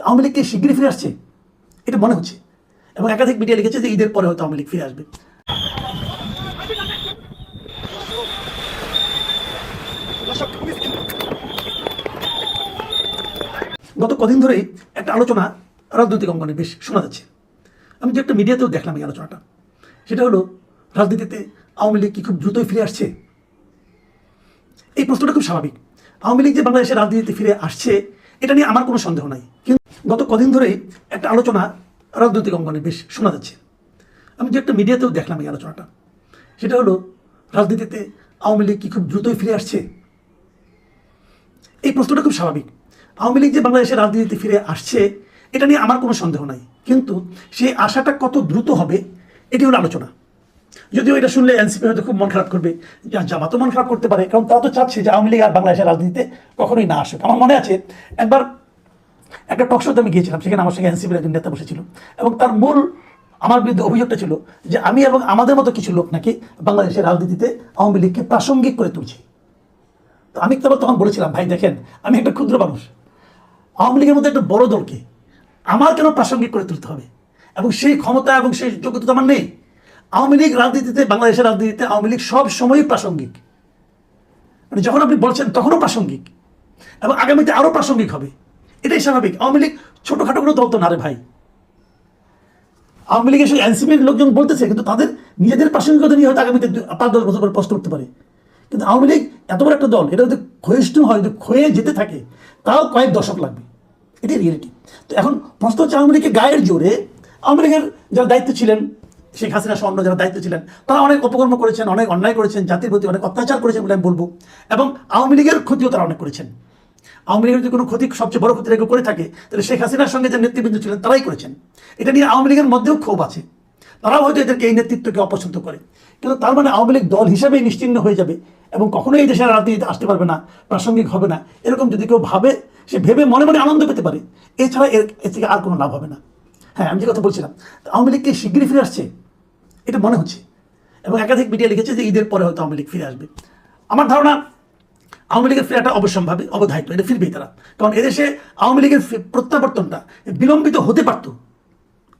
আওয়ামী লীগ কি শিগগিরই ফিরে আসছে এটা মনে হচ্ছে, এবং একাধিক মিডিয়া লিখেছে যে ঈদের পরে হয়তো আওয়ামী লীগ ফিরে আসবে। গত কদিন ধরেই একটা আলোচনা রাজনৈতিক অঙ্গনে বেশ শোনা যাচ্ছে। আমি যে একটা মিডিয়াতেও দেখলাম এই আলোচনাটা, সেটা হলো রাজনীতিতে আওয়ামী লীগ কি খুব দ্রুতই ফিরে আসছে? এই প্রশ্নটা খুব স্বাভাবিক। আওয়ামী লীগ যে বাংলাদেশের রাজনীতিতে ফিরে আসছে এটা নিয়ে আমার কোনো সন্দেহ নাই, কিন্তু গত কদিন ধরেই একটা আলোচনা রাজনৈতিক অঙ্গনে বেশ শোনা যাচ্ছে। আমি যে একটা মিডিয়াতেও দেখলাম এই আলোচনাটা, সেটা হলো রাজনীতিতে আওয়ামী লীগ কি খুব দ্রুতই ফিরে আসছে? এই প্রশ্নটা খুব স্বাভাবিক। আওয়ামী লীগ যে বাংলাদেশের রাজনীতিতে ফিরে আসছে এটা নিয়ে আমার কোনো সন্দেহ নাই, কিন্তু সেই আশাটা কত দ্রুত হবে এটি হলো আলোচনা। যদিও এটা শুনলে এনসিপি হয়তো খুব মন খারাপ করবে, জামাতও মন খারাপ করতে পারে, কারণ তারা তো চাচ্ছে যে আওয়ামী লীগ আর বাংলাদেশের রাজনীতিতে কখনোই না আসুক। আমার মনে আছে একবার একটা টকশোতে আমি গিয়েছিলাম, সেখানে আমার সঙ্গে এনসিপির একজন নেতা বসেছিল, এবং তার মূল আমার বিরুদ্ধে অভিযোগটা ছিল যে আমি এবং আমাদের মতো কিছু লোক নাকি বাংলাদেশের রাজনীতিতে আওয়ামী লীগকে প্রাসঙ্গিক করে তুলছি। তো আমি তখন বলেছিলাম, ভাই দেখেন, আমি একটা ক্ষুদ্র মানুষ, আওয়ামী লীগের মধ্যে একটা বড় দলকে আমার কেন প্রাসঙ্গিক করে তুলতে হবে, এবং সেই ক্ষমতা এবং সেই যোগ্যতা তো আমার নেই। আওয়ামী লীগ রাজনীতিতে, বাংলাদেশের রাজনীতিতে আওয়ামী লীগ সব সময়ই প্রাসঙ্গিক, মানে যখন আপনি বলছেন তখনও প্রাসঙ্গিক, এবং আগামীতে আরও প্রাসঙ্গিক হবে, এটাই স্বাভাবিক। আওয়ামী লীগ ছোটোখাটো কোনো দল তো না রে ভাই। আওয়ামী লীগের সেই এনসিপির লোকজন বলতেছে, কিন্তু তাদের নিজেদের প্রাসঙ্গিকতা নিয়ে হয়তো আগামীতে 5-10 বছর পরে প্রশ্ন উঠতে পারে। কিন্তু আওয়ামী লীগ এত বড় একটা দল, এটা যদি ক্ষয়িষ্ণু হয়, যদি ক্ষয়ে যেতে থাকে, তাও কয়েক দশক লাগবে, এটাই রিয়েলিটি। তো এখন প্রশ্ন হচ্ছে, আওয়ামী লীগের গায়ের জোরে আওয়ামী লীগের যারা দায়িত্ব ছিলেন, শেখ হাসিনা সহ অন্য যারা দায়িত্ব ছিলেন, তারা অনেক অপকর্ম করেছেন, অনেক অন্যায় করেছেন, জাতির প্রতি অনেক অত্যাচার করেছেন বলে আমি বলবো, এবং আওয়ামী লীগের ক্ষতিও তারা অনেক করেছেন। আওয়ামী লীগের যদি কোনো ক্ষতি, সবচেয়ে বড় ক্ষতি রেখে করে থাকে, তাহলে শেখ হাসিনার সঙ্গে যে নেতৃবৃন্দ ছিলেন তারাই করেছেন। এটা নিয়ে আওয়ামী লীগের মধ্যেও ক্ষোভ আছে, তারাও হয়তো এদেরকে, এই নেতৃত্বকে অপছন্দ করে। কিন্তু তার মানে আওয়ামী লীগ দল হিসাবেই নিশ্চিহ্ন হয়ে যাবে এবং কখনোই এই দেশের রাজনীতিতে আসতে পারবে না, প্রাসঙ্গিক হবে না, এরকম যদি কেউ ভাবে, সে ভেবে মনে মনে আনন্দ পেতে পারে, এছাড়া এর থেকে আর কোনো লাভ হবে না। হ্যাঁ, আমি যে কথা বলছিলাম, আওয়ামী লীগ কি শিগগিরই ফিরে আসছে এটা মনে হচ্ছে, এবং একাধিক মিডিয়া লিখেছে যে ঈদের পরে হয়তো আওয়ামী লীগ ফিরে আসবে। আমার ধারণা আওয়ামী লীগের ফেরাটা অবশ্যম্ভাবী, অবধারিত, এটা ফিরবেই তারা, কারণ এদেশে আওয়ামী লীগের প্রত্যাবর্তনটা বিলম্বিত হতে পারত,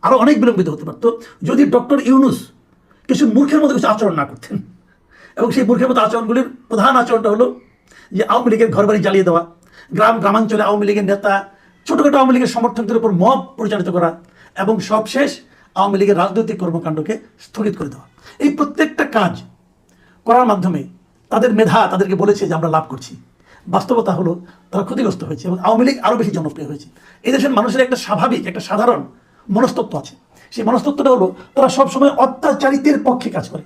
আরও অনেক বিলম্বিত হতে পারত, যদি ডক্টর ইউনূস কিছু মূর্খের মতো কিছু আচরণ না করতেন। এবং সেই মূর্খের মতো আচরণগুলির প্রধান আচরণটা হলো যে আওয়ামী লীগের ঘরবাড়ি জ্বালিয়ে দেওয়া, গ্রামাঞ্চলে আওয়ামী লীগের নেতা, ছোটোখাটো আওয়ামী লীগের সমর্থকদের উপর মব পরিচালিত করা, এবং সবশেষ আওয়ামী লীগের রাজনৈতিক কর্মকাণ্ডকে স্থগিত করে দেওয়া। এই প্রত্যেকটা কাজ করার মাধ্যমে তাদের মেধা তাদেরকে বলেছে যে আমরা লাভ করছি, বাস্তবতা হলো তারা ক্ষতিগ্রস্ত হয়েছে, এবং আওয়ামী লীগ আরও বেশি জনপ্রিয় হয়েছে। এই দেশের মানুষের একটা স্বাভাবিক, একটা সাধারণ মনস্তত্ত্ব আছে, সেই মনস্তত্ত্বটা হলো তারা সবসময় অত্যাচারিতের পক্ষে কাজ করে।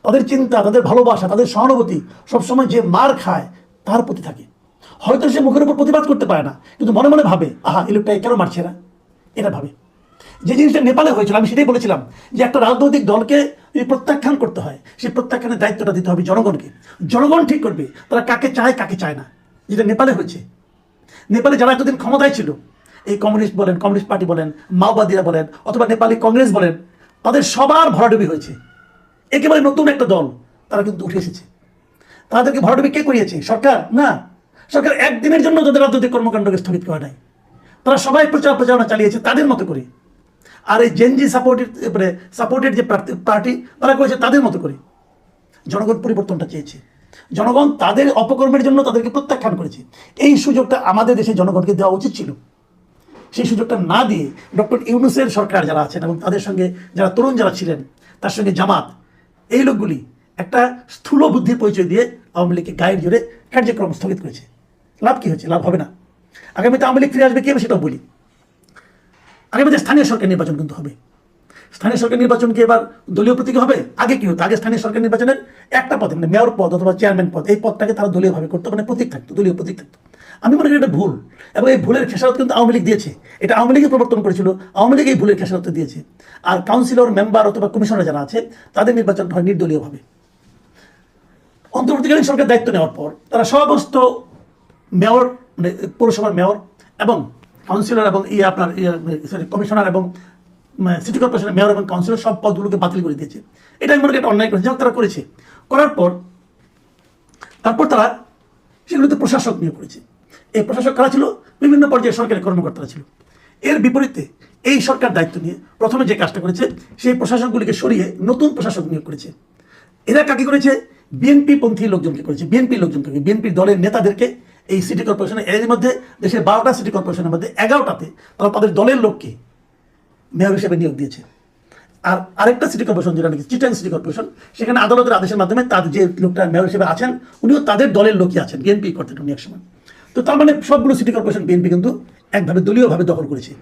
তাদের চিন্তা, তাদের ভালোবাসা, তাদের সহানুভূতি সবসময় যে মার খায় তার প্রতি থাকে। হয়তো সে মুখের উপর প্রতিবাদ করতে পারে না, কিন্তু মনে মনে ভাবে, আহা, এই লোকটা কেন মারছে না, এটা ভাবে। যে জিনিসটা নেপালে হয়েছিল, আমি সেটাই বলেছিলাম যে একটা রাজনৈতিক দলকে যদি প্রত্যাখ্যান করতে হয়, সেই প্রত্যাখ্যানের দায়িত্বটা দিতে হবে জনগণকে। জনগণ ঠিক করবে তারা কাকে চায়, কাকে চায় না, যেটা নেপালে হয়েছে। নেপালে যারা এতদিন ক্ষমতায় ছিল, এই কমিউনিস্ট বলেন, কমিউনিস্ট পার্টি বলেন, মাওবাদীরা বলেন, অথবা নেপালি কংগ্রেস বলেন, তাদের সবার ভরাডুবি হয়েছে। একেবারে নতুন একটা দল তারা কিন্তু উঠে এসেছে। তাদেরকে ভরাডুবি কে করিয়েছে? সরকার না। সরকার একদিনের জন্য তাদের রাজনৈতিক কর্মকাণ্ডকে স্থগিত করে নাই, তারা সবাই প্রচারণা চালিয়েছে তাদের মতো করে। আর এই জেনজি সাপোর্টেড যে পার্টি, তারা করেছে তাদের মতো করে। জনগণ পরিবর্তনটা চেয়েছে, জনগণ তাদের অপকর্মের জন্য তাদেরকে প্রত্যাখ্যান করেছে। এই সুযোগটা আমাদের দেশে জনগণকে দেওয়া উচিত ছিল। সেই সুযোগটা না দিয়ে ডক্টর ইউনূসের সরকার যারা আছেন এবং তাদের সঙ্গে যারা তরুণ যারা ছিলেন, তার সঙ্গে জামাত, এই লোকগুলি একটা স্থূল বুদ্ধির পরিচয় দিয়ে আওয়ামী লীগকে গায়ের জোরে কার্যক্রম স্থগিত করেছে। লাভ কি হয়েছে? লাভ হবে না। আগামীতে আওয়ামী লীগ ফিরে আসবে কি হবে সেটাও বলি। আগামীতে স্থানীয় সরকার নির্বাচন কিন্তু হবে। স্থানীয় সরকার নির্বাচন কি এবার দলীয় প্রতীকে হবে? আগে কি হতো? আগে স্থানীয় সরকার নির্বাচনের একটা পদে, মানে মেয়র পদ অথবা চেয়ারম্যান পদ, এই পদটাকে তারা দলীয়ভাবে করতো, মানে প্রতীক থাকতো, দলীয় প্রতীক থাকতো। আমি মনে করি এটা ভুল, এবং এই ভুলের খেসারত কিন্তু আওয়ামী লীগ দিয়েছে। এটা আওয়ামী লীগই প্রবর্তন করেছিল, আওয়ামী লীগ এই ভুলের খেসারত দিয়েছে। আর কাউন্সিলর, মেম্বার অথবা কমিশনার যারা আছে, তাদের নির্বাচন হয় নির্দলীয়ভাবে। অন্তর্বর্তীকালীন সরকার দায়িত্ব নেওয়ার পর তারা সমস্ত মেয়র, মানে পৌরসভার মেয়র এবং কাউন্সিলর এবং কমিশনার এবং সিটি কর্পোরেশনের মেয়র এবং কাউন্সিলর সব পদগুলোকে বাতিল করে দিয়েছে। এটা আমি মনে করি একটা অন্যায় করেছে, যেমন তারা করেছে। করার পর তারপর তারা সেগুলোতে প্রশাসক নিয়োগ করেছে। এই প্রশাসক কারা ছিল? বিভিন্ন পর্যায়ে সরকারি কর্মকর্তারা ছিল। এর বিপরীতে এই সরকার দায়িত্ব নিয়ে প্রথমে যে কাজটা করেছে, সেই প্রশাসনগুলিকে সরিয়ে নতুন প্রশাসক নিয়োগ করেছে। এরা কাকে করেছে? বিএনপি পন্থী লোকজনকে করেছে, বিএনপির লোকজনকে, বিএনপির দলের নেতাদেরকে এই সিটি কর্পোরেশনে। এর মধ্যে দেশের 12টা সিটি কর্পোরেশনের মধ্যে 11টাতে তারা তাদের দলের লোককে মেয়র হিসেবে নিয়োগ দিয়েছে। আর আরেকটা সিটি কর্পোরেশন, যেটা নাকি চিটাং সিটি কর্পোরেশন, সেখানে আদালতের আদেশের মাধ্যমে তাদের যে লোকটা মেয়র হিসেবে আছেন, উনিও তাদের দলের লোকই আছেন, বিএনপি করতেন উনি এক সময়। তো তার মানে সবগুলো সিটি কর্পোরেশন বিএনপি কিন্তু একভাবে দলীয়ভাবে দখল করেছে।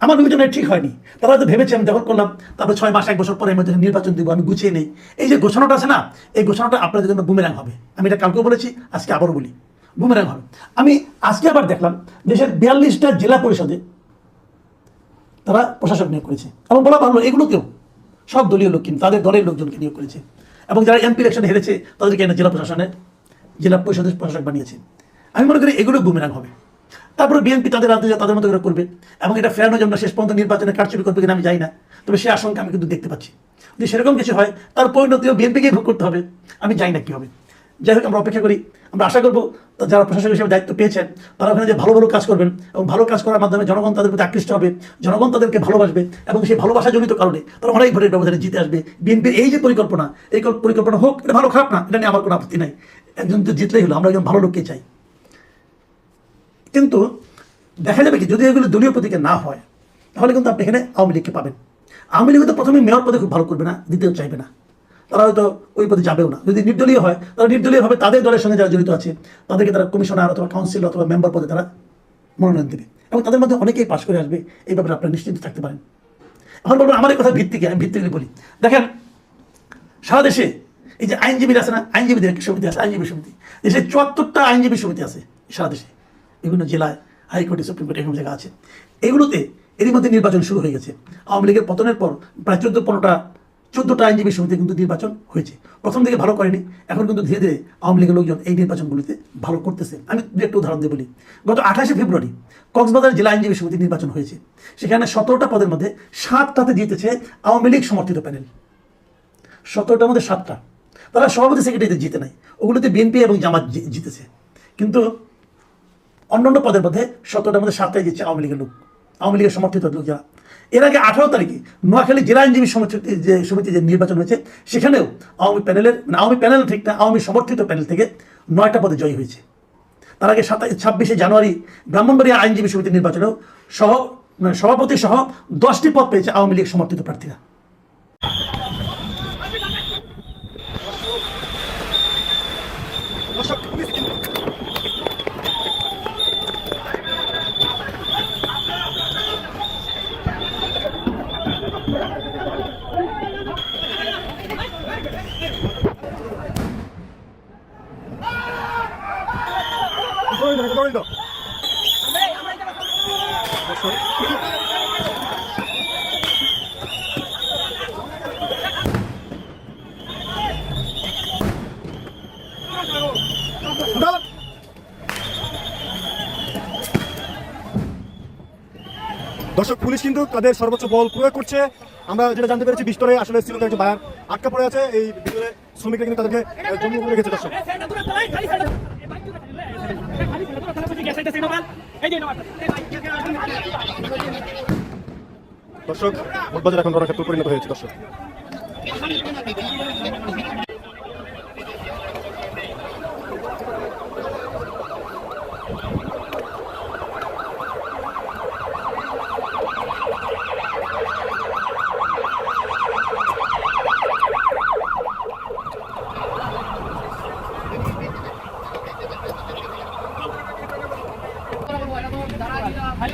আমার বিবেচনায় ঠিক হয়নি। তারা হয়তো ভেবেছে আমি দখল করলাম, তারপরে 6 মাস 1 বছর পরে মধ্যে নির্বাচন দিব, আমি গুছিয়ে নেই। এই যে ঘোষণাটা আছে না, এই ঘোষণাটা আপনাদের জন্য বুমেরাং হবে। আমি এটা কালকেও বলেছি, আজকে আবারও বলি, বুমেরাং হবে। আমি আজকে আবার দেখলাম দেশের 42টা জেলা পরিষদে তারা প্রশাসক নিয়োগ করেছে, এবং বলা ভালো এগুলোকেও সব দলীয় লোক কিন্তু তাদের দলের লোকজনকে নিয়োগ করেছে। এবং যারা এমপি ইলেকশনে হেরেছে তাদেরকে এনে জেলা পরিষদের প্রশাসক বানিয়েছে। আমি মনে করি এগুলো বুমেরাং হবে। তারপরে বিএনপি তাদের রাজ্যে তাদের মতো করে করবে, এবং এটা ফেরানোর জন্য শেষ পর্যন্ত নির্বাচনে কারচুপি করবে কিনা আমি জানি না, তবে সে আশঙ্কা আমি কিন্তু দেখতে পাচ্ছি। যদি সেরকম কিছু হয়, তার পরিণতিও বিএনপিকেই ভোগ করতে হবে। আমি জানি না কী হবে। যাই হোক, আমরা অপেক্ষা করি। আমরা আশা করবো যারা প্রশাসক হিসেবে দায়িত্ব পেয়েছেন তারা ওখানে যে ভালো ভালো কাজ করবেন, এবং ভালো কাজ করার মাধ্যমে জনগণ তাদের প্রতি আকৃষ্ট হবে, জনগণ তাদেরকে ভালোবাসবে, এবং সেই ভালোবাসাজনিত কারণে তারা অনেক ভোটের ব্যবধানে জিতে আসবে। বিএনপির এই যে পরিকল্পনা, এই পরিকল্পনা হোক, এটা ভালো খারাপ না, এটা নিয়ে আমার কোনো আপত্তি নাই। একজন তো জিতলেই হলো, আমরা একজন ভালো লোককে চাই। কিন্তু দেখা যাবে কি, যদি এগুলো দলীয় প্রতীকে না হয়, তাহলে কিন্তু আপনি এখানে আওয়ামী লীগকে পাবেন। আওয়ামী লীগ তো প্রথমে মেয়র পদে খুব ভালো করবে না, দিতেও চাইবে না, তারা হয়তো ওই পদে যাবেও না। যদি নির্দলীয় হয়, তারা নির্দলীয়ভাবে তাদের দলের সঙ্গে যারা জড়িত আছে তাদেরকে তারা কমিশনার অথবা কাউন্সিল অথবা মেম্বার পদে তারা মনোনয়ন দেবে, এবং তাদের মধ্যে অনেকেই পাশ করে আসবে। এই ব্যাপারে আপনারা নিশ্চিন্ত থাকতে পারেন। এখন বলবেন আমার এই কথা ভিত্তিকে, আমি ভিত্তিকে বলি। দেখেন, সারা দেশে এই যে আইনজীবীরা আছে না, আইনজীবীদের একটা সমিতি আছে, আইনজীবী সমিতি। দেশে 74টা আইনজীবী সমিতি আছে সারা দেশে, বিভিন্ন জেলায়, হাইকোর্টে, সুপ্রিম কোর্টে এরকম জায়গা আছে। এগুলোতে এরই মধ্যে নির্বাচন শুরু হয়ে গেছে। আওয়ামী লীগের পতনের পর প্রায় 14টা আইনজীবী সমিতি কিন্তু নির্বাচন হয়েছে। প্রথম দিকে ভালো করেনি, এখন কিন্তু ধীরে ধীরে আওয়ামী লীগের লোকজন এই নির্বাচনগুলিতে ভালো করতেছে। আমি একটা উদাহরণ দিয়ে বলি। গত 28শে ফেব্রুয়ারি কক্সবাজার জেলা আইনজীবী সমিতি নির্বাচন হয়েছে। সেখানে 17টা পদের মধ্যে 7টাতে জিতেছে আওয়ামী লীগ সমর্থিত প্যানেল। 17টার মধ্যে 7টা। তারা সভাপতি সেক্রেটারিতে জিতে নাই, ওগুলোতে বিএনপি এবং জামাত জিতেছে। কিন্তু অন্যান্য পদের মধ্যে 17টার মধ্যে 7টাই জিতছে আওয়ামী লীগের লোক, আওয়ামী লীগের সমর্থিত লোক যারা। এর আগে 18 তারিখে নোয়াখালী জেলা আইনজীবী সমিতি যে নির্বাচন হয়েছে, সেখানেও আওয়ামী প্যানেল ঠিক না, আওয়ামী সমর্থিত প্যানেল থেকে 9টা পদে জয়ী হয়েছে। তার আগে 26শে জানুয়ারি ব্রাহ্মণবাড়িয়া আইনজীবী সমিতির নির্বাচনেও সভাপতি সহ 10টি পদ পেয়েছে আওয়ামী লীগ সমর্থিত প্রার্থীরা। দর্শক, পুলিশ কিন্তু তাদের সর্বোচ্চ বল প্রয়োগ করছে। আমরা যেটা জানতে পেরেছি, বিস্তরে আসলে শ্রীলঙ্কার একটা বায়ার আটকা পড়ে আছে। এই ভিতরে শ্রমিকরা কিন্তু তাদেরকে জন্ম করে রেখেছে। দর্শক, ভোটবাজার এখন রণক্ষেত্রে পরিণত হয়েছে। দর্শক, ভাই